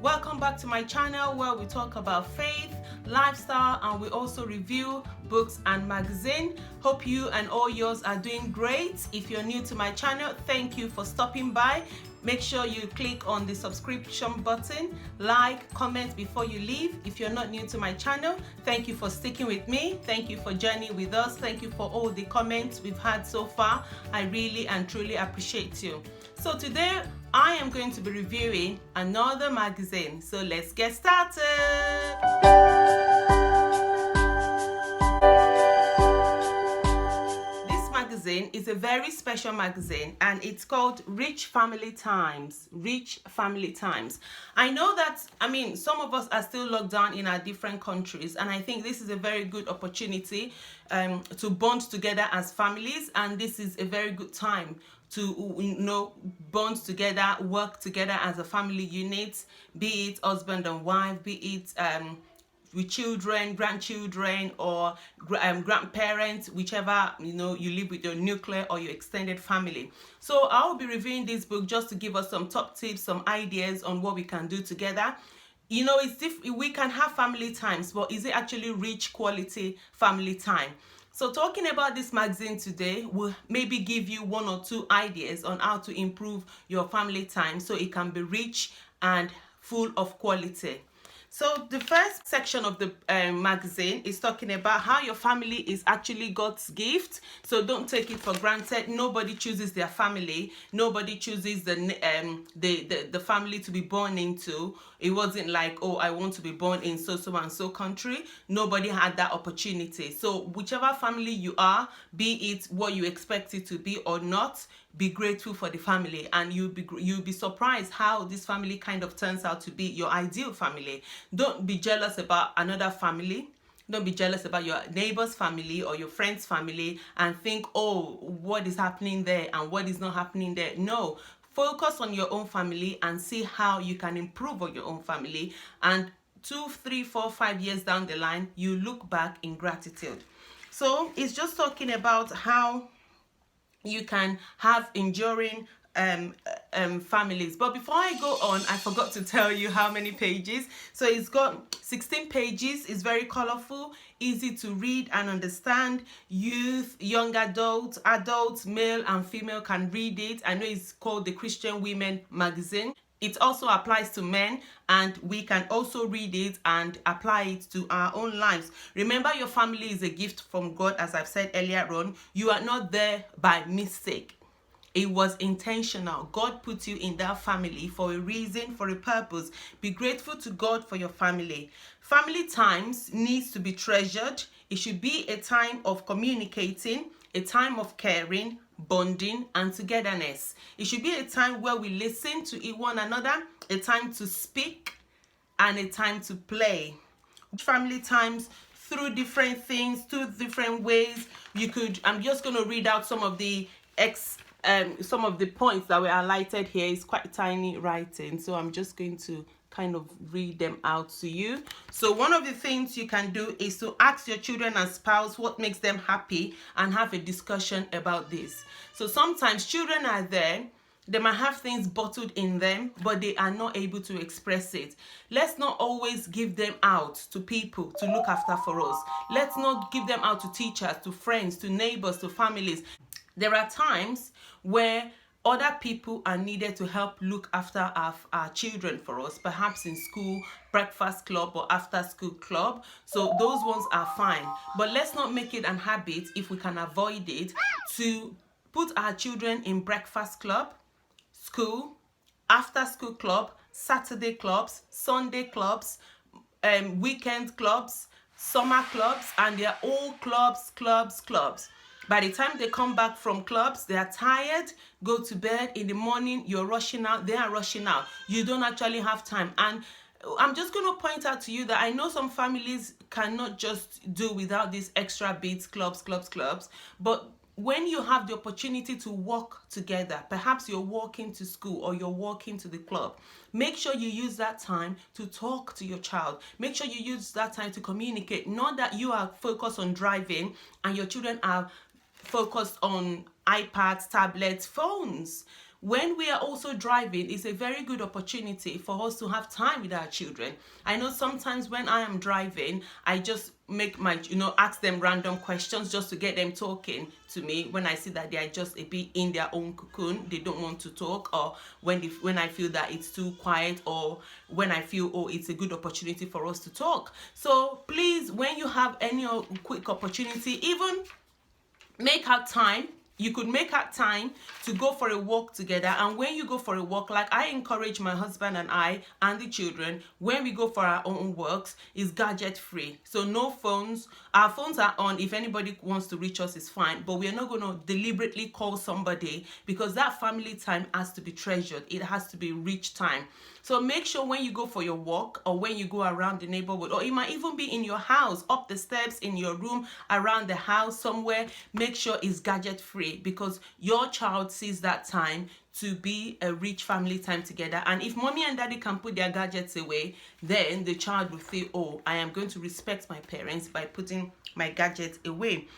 Welcome back to my channel where we talk about faith, lifestyle, and we also review books and magazine. Hope you and all yours are doing great. If you're new to my channel, thank you for stopping by. Make sure you click on the subscription button, like, comment before you leave. If you're not new to my channel, thank you for sticking with me. Thank you for journeying with us. Thank you for all the comments we've had so far. I really and truly appreciate you. So today I am going to be reviewing another magazine. So let's get started. Is a very special magazine and it's called Rich Family Times. Rich Family Times. I know that, some of us are still locked down in our different countries, and I think this is a very good opportunity to bond together as families, and this is a very good time to bond together, work together as a family unit, be it husband and wife, be it with children, grandchildren, or grandparents, whichever you live with your nuclear or your extended family. So I'll be reviewing this book just to give us some top tips, some ideas on what we can do together. We can have family times, but is it actually rich quality family time? So talking about this magazine today will maybe give you one or two ideas on how to improve your family time so it can be rich and full of quality. So the first section of the magazine is talking about how your family is actually God's gift. So don't take it for granted. Nobody chooses their family. Nobody chooses the family to be born into. It wasn't like, oh, I want to be born in so and so country. Nobody had that opportunity. So whichever family you are, be it what you expect it to be or not, be grateful for the family, and you'll be surprised how this family kind of turns out to be your ideal family. Don't be jealous about another family. Don't be jealous about your neighbor's family or your friend's family and think, oh, what is happening there and what is not happening there. No, focus on your own family and see how you can improve on your own family. And 2, 3, 4, 5 years down the line, you look back in gratitude. So it's just talking about how you can have enduring families. But before I go on, I forgot to tell you how many pages. So it's got 16 pages. It's very colorful, easy to read and understand. Youth, young adults, male and female can read it. I know it's called the Christian Women Magazine. It also applies to men, and we can also read it and apply it to our own lives. Remember, your family is a gift from God, as I've said earlier on. You are not there by mistake. It was intentional. God put you in that family for a reason, for a purpose. Be grateful to God for your family. Family times needs to be treasured. It should be a time of communicating, a time of caring, bonding, and togetherness. It should be a time where we listen to one another, a time to speak, and a time to play. Family times through different things, through different ways. I'm just going to read out some of the points that were highlighted here. It's quite tiny writing, so I'm just going to kind of read them out to you. So one of the things you can do is to ask your children and spouse what makes them happy and have a discussion about this. So sometimes children are there, they might have things bottled in them, but they are not able to express it. Let's not always give them out to people to look after for us. Let's not give them out to teachers, to friends, to neighbors, to families. There are times where other people are needed to help look after our children for us, perhaps in school, breakfast club, or after school club. So those ones are fine. But let's not make it an habit, if we can avoid it, to put our children in breakfast club, school, after school club, Saturday clubs, Sunday clubs, weekend clubs, summer clubs, and they're all clubs. By the time they come back from clubs, they are tired, go to bed. In the morning, you're rushing out, they are rushing out. You don't actually have time. And I'm just going to point out to you that I know some families cannot just do without these extra bits, clubs. But when you have the opportunity to walk together, perhaps you're walking to school or you're walking to the club, make sure you use that time to talk to your child. Make sure you use that time to communicate. Not that you are focused on driving and your children are focused on iPads, tablets, phones. when we are also driving, it's a very good opportunity for us to have time with our children. I know sometimes when I am driving, I just make my, ask them random questions just to get them talking to me when I see that they are just a bit in their own cocoon, they don't want to talk, or when I feel that it's too quiet, or when I feel, oh, it's a good opportunity for us to talk. So please, when you have any quick opportunity, even make out time. You could make out time to go for a walk together. And when you go for a walk, like I encourage my husband and I and the children, when we go for our own walks, is gadget free. So no phones. Our phones are on. If anybody wants to reach us, is fine. But we're not going to deliberately call somebody, because that family time has to be treasured. It has to be rich time. So make sure when you go for your walk, or when you go around the neighborhood, or it might even be in your house, up the steps, in your room, around the house somewhere, make sure it's gadget free, because your child sees that time to be a rich family time together. And if mommy and daddy can put their gadgets away, then the child will feel, oh, I am going to respect my parents by putting my gadgets away.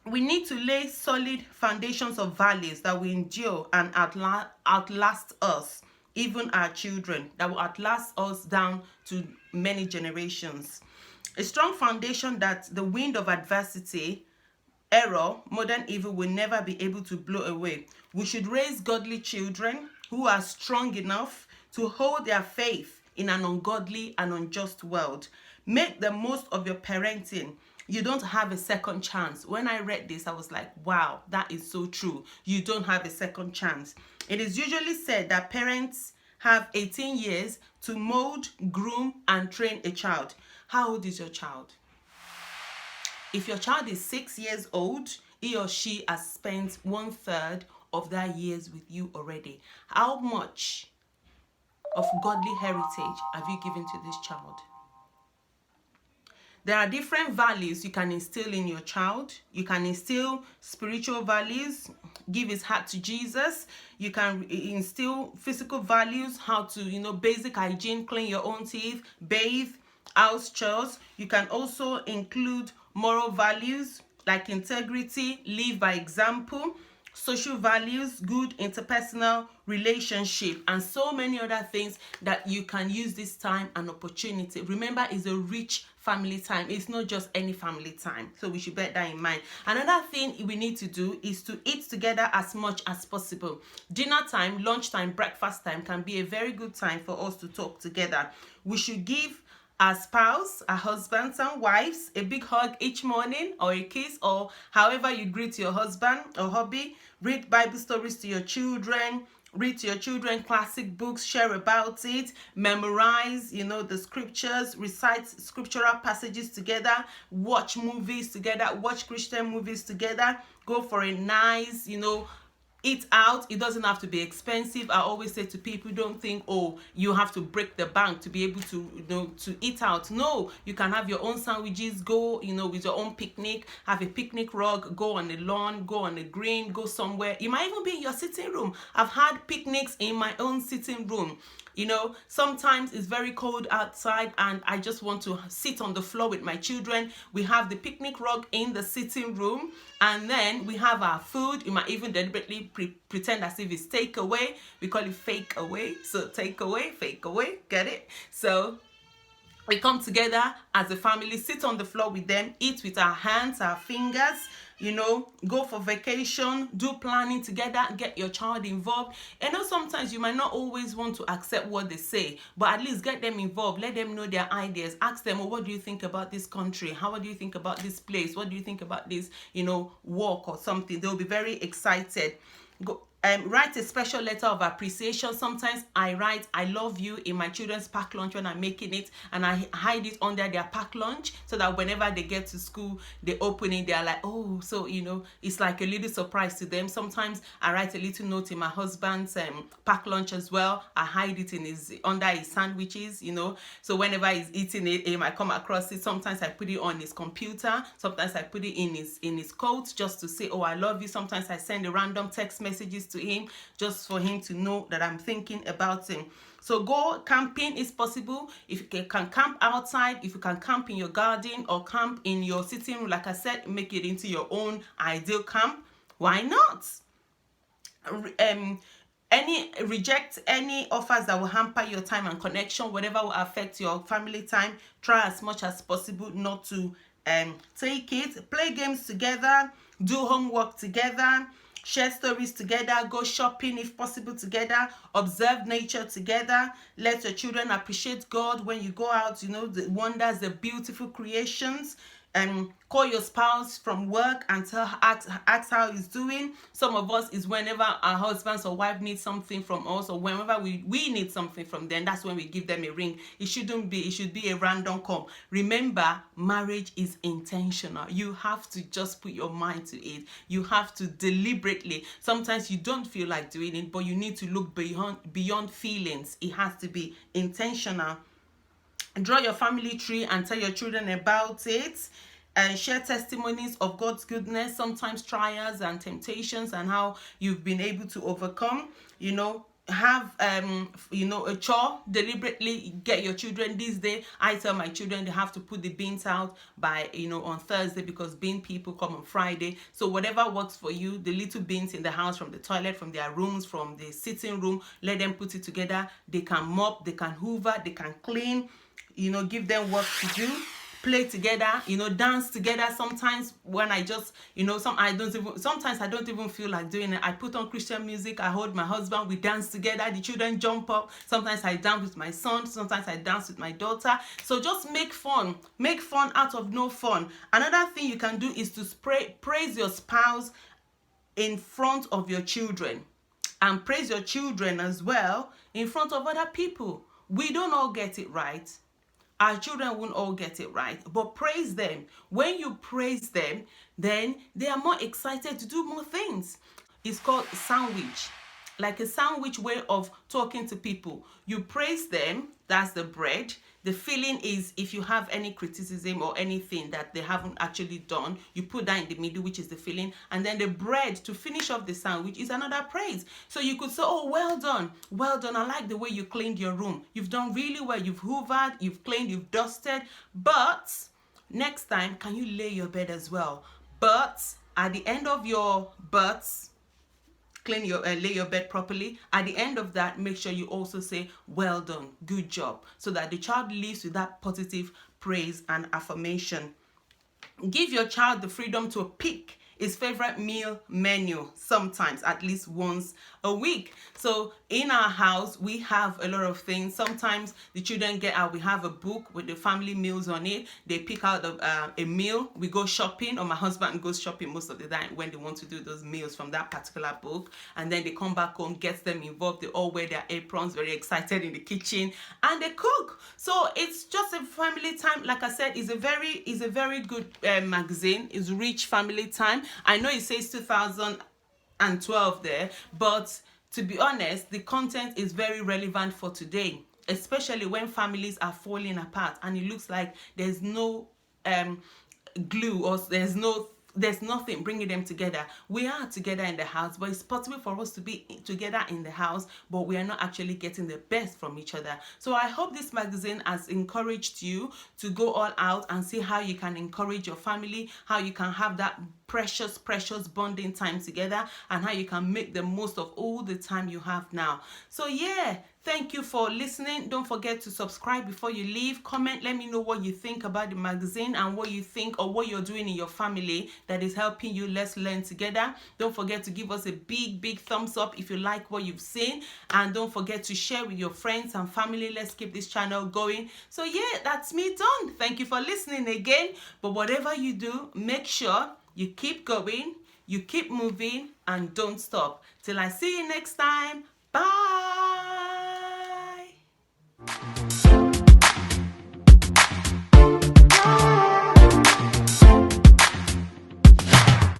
We need to lay solid foundations of values that will endure and outlast us, even our children, that will outlast us down to many generations. A strong foundation that the wind of adversity, error, modern evil will never be able to blow away. We should raise godly children who are strong enough to hold their faith in an ungodly and unjust world. Make the most of your parenting. You don't have a second chance. When I read this, I was like, wow, that is so true. You don't have a second chance. It is usually said that parents have 18 years to mold, groom, and train a child. How old is your child? If your child is 6 years old, he or she has spent 1/3 of that years with you already. How much of godly heritage have you given to this child? There are different values you can instill in your child. You can instill spiritual values, give his heart to Jesus. You can instill physical values, how to, basic hygiene, clean your own teeth, bathe, house chores. You can also include moral values like integrity, live by example, social values, good interpersonal relationship, and so many other things that you can use this time and opportunity. Remember, it's a rich family time. It's not just any family time. So we should bear that in mind. Another thing we need to do is to eat together as much as possible. Dinner time, lunchtime, breakfast time can be a very good time for us to talk together. We should give our spouse, our husbands and wives, a big hug each morning, or a kiss, or however you greet your husband or hubby. Read Bible stories to your children. Read to your children classic books, share about it, memorize, the scriptures, recite scriptural passages together, watch movies together, watch Christian movies together, go for a nice, eat out. It doesn't have to be expensive. I always say to people, don't think, oh, you have to break the bank to be able to, to eat out. No, you can have your own sandwiches, go, with your own picnic, have a picnic rug, go on the lawn, go on the green, go somewhere. You might even be in your sitting room. I've had picnics in my own sitting room. Sometimes it's very cold outside and I just want to sit on the floor with my children. We have the picnic rug in the sitting room, and then we have our food. You might even deliberately pretend as if it's takeaway. We call it fake away. So takeaway, fake away, get it? So we come together as a family, sit on the floor with them, eat with our hands, our fingers, go for vacation, do planning together, get your child involved. Sometimes you might not always want to accept what they say, but at least get them involved, let them know their ideas, ask them, what do you think about this country? How do you think about this place? What do you think about this, walk or something? They'll be very excited. Write a special letter of appreciation. Sometimes I write I love you in my children's pack lunch when I'm making it, and I hide it under their pack lunch so that whenever they get to school, they open it, they're like, oh, so it's like a little surprise to them. Sometimes I write a little note in my husband's pack lunch as well. I hide it under his sandwiches, so whenever he's eating it, he might come across it. Sometimes I put it on his computer, sometimes I put it in his coat just to say, oh, I love you. Sometimes I send a random text messages to him just for him to know that I'm thinking about him. So go camping is possible. If you can camp outside, if you can camp in your garden or camp in your sitting room, like I said, make it into your own ideal camp. Why not? Reject any offers that will hamper your time and connection, whatever will affect your family time. Try as much as possible not to take it. Play games together, do homework together, share stories together, go shopping if possible together, observe nature together. Let your children appreciate God when you go out, you know, the wonders, the beautiful creations. Call your spouse from work and ask how he's doing. Some of us is whenever our husbands or wife need something from us, or whenever we need something from them, that's when we give them a ring. It should be a random call. Remember, marriage is intentional. You have to just put your mind to it. You have to deliberately. Sometimes you don't feel like doing it, but you need to look beyond feelings. It has to be intentional. Draw your family tree and tell your children about it, and share testimonies of God's goodness, sometimes trials and temptations, and how you've been able to overcome. You know, have a chore. Deliberately get your children this day. I tell my children they have to put the beans out by on Thursday, because bean people come on Friday. So whatever works for you, the little beans in the house, from the toilet, from their rooms, from the sitting room, let them put it together. They can mop, they can hoover, they can clean. Give them work to do. Play together, dance together. Sometimes when I just, sometimes I don't even feel like doing it. I put on Christian music, I hold my husband, we dance together, the children jump up. Sometimes I dance with my son, sometimes I dance with my daughter. So just make fun out of no fun. Another thing you can do is to praise your spouse in front of your children, and praise your children as well in front of other people. We don't all get it right. Our children won't all get it right, but praise them. When you praise them, then they are more excited to do more things. It's called sandwich, like a sandwich way of talking to people. You praise them, that's the bread. The filling is, if you have any criticism or anything that they haven't actually done, you put that in the middle, which is the filling. And then the bread to finish off the sandwich is another praise. So you could say, oh, well done. I like the way you cleaned your room. You've done really well. You've hoovered, you've cleaned, you've dusted. But next time, can you lay your bed as well? But at the end of your lay your bed properly. At the end of that, make sure you also say, well done, good job, so that the child leaves with that positive praise and affirmation. Give your child the freedom to pick his favorite meal menu, sometimes at least once a week. So in our house, we have a lot of things. Sometimes the children get out, we have a book with the family meals on it. They pick out a meal. We go shopping, or my husband goes shopping most of the time when they want to do those meals from that particular book. And then they come back home, gets them involved. They all wear their aprons, very excited in the kitchen, and they cook. So it's just a family time. Like I said, is a very good magazine. It's Rich Family Time. I know it says 2012 there, but to be honest, the content is very relevant for today, especially when families are falling apart and it looks like there's no glue, or there's nothing bringing them together. We are together in the house, but it's possible for us to be together in the house, but we are not actually getting the best from each other. So I hope this magazine has encouraged you to go all out and see how you can encourage your family, how you can have that precious bonding time together, and how you can make the most of all the time you have now. So yeah, thank you for listening. Don't forget to subscribe before you leave. Comment, let me know what you think about the magazine and what you think or what you're doing in your family that is helping you. Let's learn together. Don't forget to give us a big thumbs up if you like what you've seen, and don't forget to share with your friends and family. Let's keep this channel going. So yeah, that's me done. Thank you for listening again. But whatever you do, make sure you keep going, you keep moving, and don't stop. Till I see you next time. Bye.